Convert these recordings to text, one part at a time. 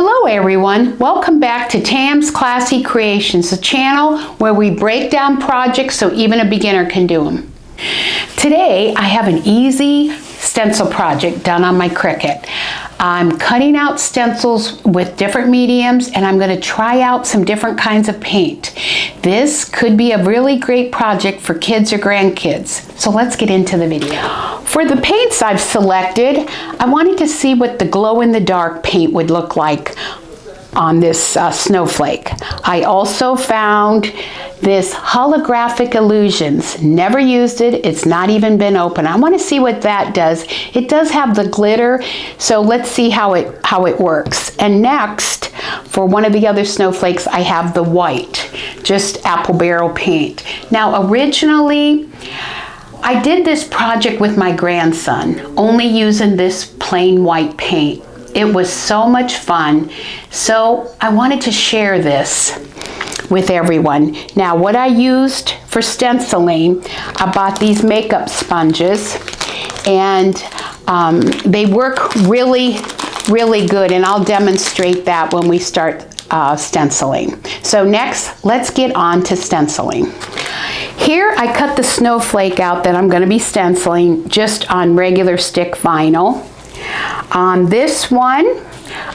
Hello everyone, welcome back to Tam's Classy Creations, the channel where we break down projects so even a beginner can do them. Today I have an easy stencil project done on my Cricut. I'm cutting out stencils with different mediums and I'm going to try out some different kinds of paint. This could be a really great project for kids or grandkids. So let's get into the video. For the paints I've selected, I wanted to see what the glow-in-the-dark paint would look like on this snowflake. I also found this Holographic Illusions. Never used it. It's not even been open. I want to see what that does. It does have the glitter, so let's see how it works. And next, for one of the other snowflakes, I have the white, just apple barrel paint. Now, originally, I did this project with my grandson, only using this plain white paint. It was so much fun, so I wanted to share this with everyone. Now, what I used for stenciling, I bought these makeup sponges, and they work really, really good, and I'll demonstrate that when we start stenciling. So next, let's get on to stenciling. Here, I cut the snowflake out that I'm going to be stenciling just on regular stick vinyl. On this one,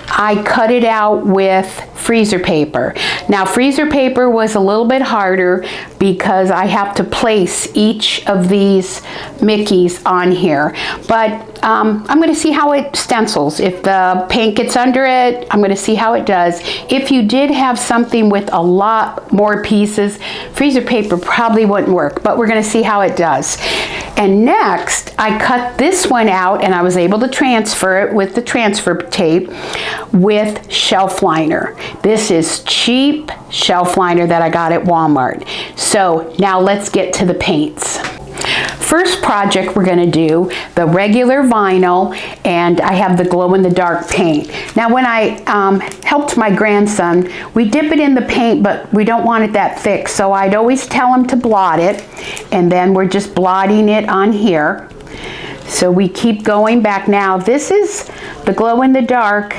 I cut it out with freezer paper. Now, freezer paper was a little bit harder because I have to place each of these Mickeys on here. But I'm going to see how it stencils. If the paint gets under it, I'm going to see how it does. If you did have something with a lot more pieces, freezer paper probably wouldn't work, but we're going to see how it does. And next, I cut this one out and I was able to transfer it with the transfer tape with shelf liner. This is cheap shelf liner that I got at Walmart. So now let's get to the paints. First project we're going to do the regular vinyl, and I have the glow-in-the-dark paint. Now when I helped my grandson, we dip it in the paint, but we don't want it that thick, so I'd always tell him to blot it, and then we're just blotting it on here. So we keep going back. Now this is the glow-in-the-dark.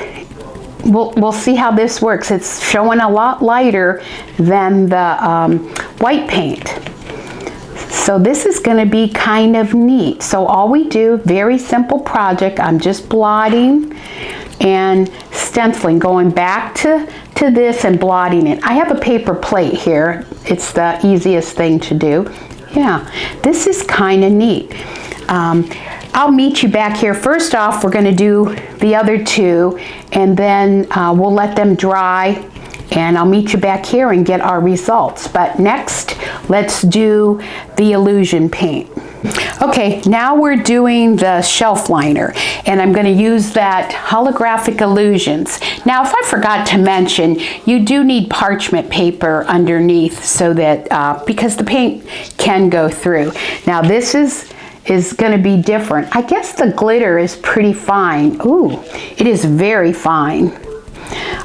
We'll see how this works. It's showing a lot lighter than the white paint. So this is going to be kind of neat. So all we do, very simple project, I'm just blotting and stenciling, going back to this and blotting it. I have a paper plate here. It's the easiest thing to do. Yeah, this is kind of neat. I'll meet you back here. First off, we're going to do the other two, and then we'll let them dry, and I'll meet you back here and get our results. But next, let's do the illusion paint. Okay, now we're doing the shelf liner, and I'm going to use that Holographic Illusions. Now, if I forgot to mention, you do need parchment paper underneath so that, because the paint can go through. Now, this is going to be different. I guess the glitter is pretty fine. Ooh, it is very fine.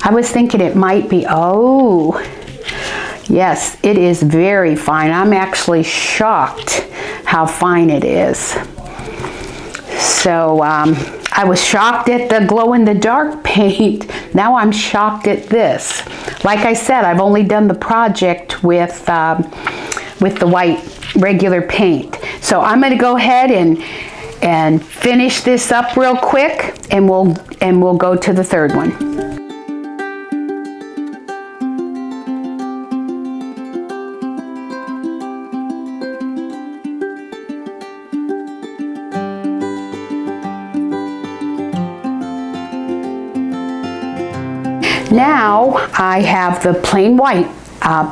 I was thinking it might be, oh, yes, it is very fine. I'm actually shocked how fine it is. So I was shocked at the glow-in-the-dark paint. Now I'm shocked at this. Like I said, I've only done the project with the white regular paint. So I'm going to go ahead and finish this up real quick, and we'll go to the third one. Now I have the plain white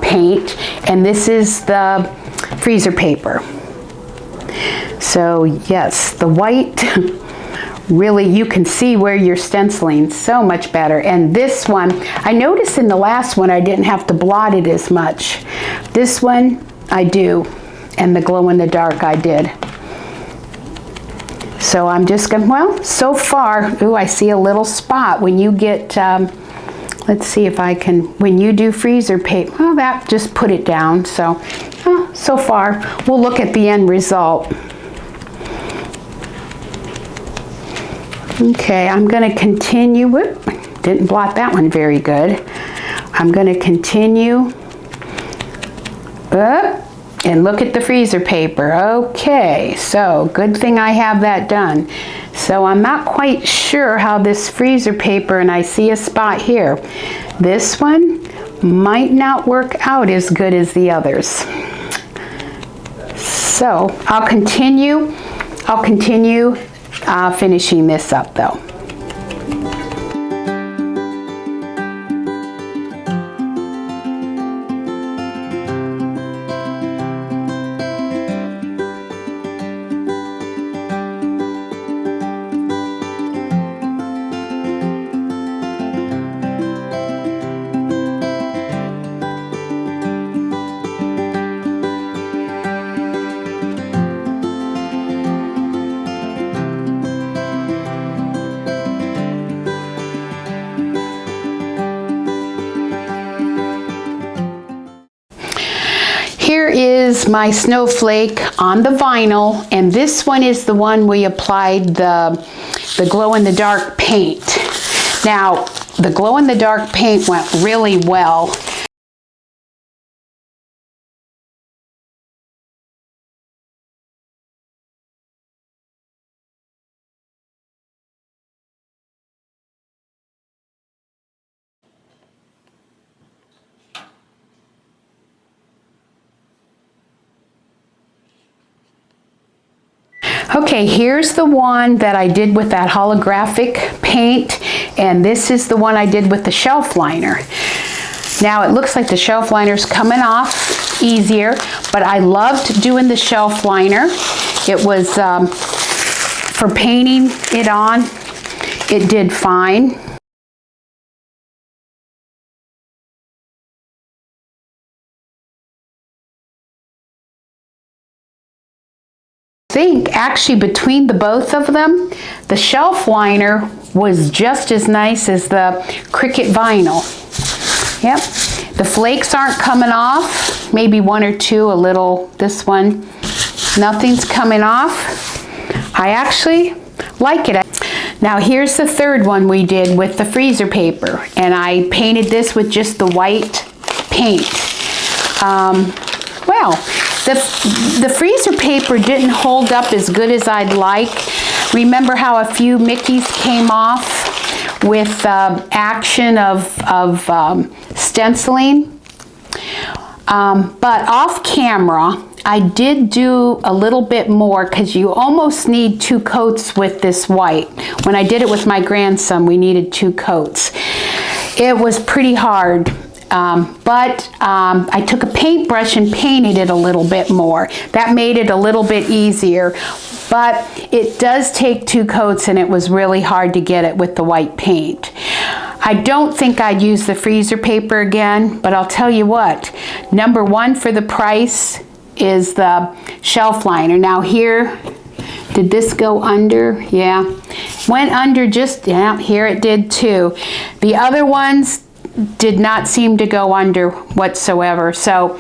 paint, and this is the freezer paper. So yes, the white, really you can see where you're stenciling so much better. And this one, I noticed in the last one I didn't have to blot it as much. This one I do, and the glow-in-the-dark I did. So I'm just going, well, so far, ooh, I see a little spot. When you get, let's see if I can, when you do freezer paper, well, that just put it down. So, so far, we'll look at the end result. Okay, I'm going to continue with didn't blot that one very good. I'm going to continue up and look at the freezer paper. Okay, so good thing I have that done. So I'm not quite sure how this freezer paper, and I see a spot here. This one might not work out as good as the others. So I'll continue finishing this up though. Here is my snowflake on the vinyl, and this one is the one we applied the glow-in-the-dark paint. Now, the glow-in-the-dark paint went really well. Okay, here's the one that I did with that holographic paint, and this is the one I did with the shelf liner. Now it looks like the shelf liner's coming off easier, but I loved doing the shelf liner. It was, for painting it on, it did fine. I think actually between the both of them, the shelf liner was just as nice as the Cricut vinyl. Yep, the flakes aren't coming off, maybe one or two, a little, this one, nothing's coming off. I actually like it. Now here's the third one we did with the freezer paper, and I painted this with just the white paint. Well, the freezer paper didn't hold up as good as I'd like. Remember how a few Mickeys came off with action of stenciling? But off camera, I did do a little bit more because you almost need 2 coats with this white. When I did it with my grandson, we needed 2 coats. It was pretty hard. But I took a paintbrush and painted it a little bit more. That made it a little bit easier, but it does take 2 coats, and it was really hard to get it with the white paint. I don't think I'd use the freezer paper again, but I'll tell you what, number one for the price is the shelf liner. Now here, did this go under? Yeah, went under just, yeah, here it did too. The other ones did not seem to go under whatsoever. So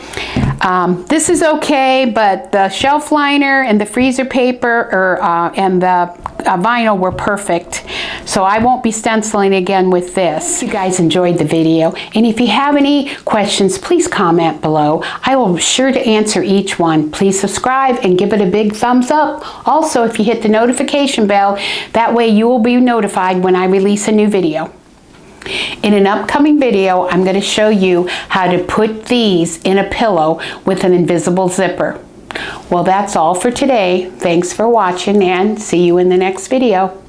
this is okay, but the shelf liner and the freezer paper and the vinyl were perfect. So I won't be stenciling again with this. If you guys enjoyed the video, and if you have any questions, please comment below. I will be sure to answer each one. Please subscribe and give it a big thumbs up. Also, if you hit the notification bell, that way you will be notified when I release a new video. In an upcoming video, I'm going to show you how to put these in a pillow with an invisible zipper. Well, that's all for today. Thanks for watching, and see you in the next video.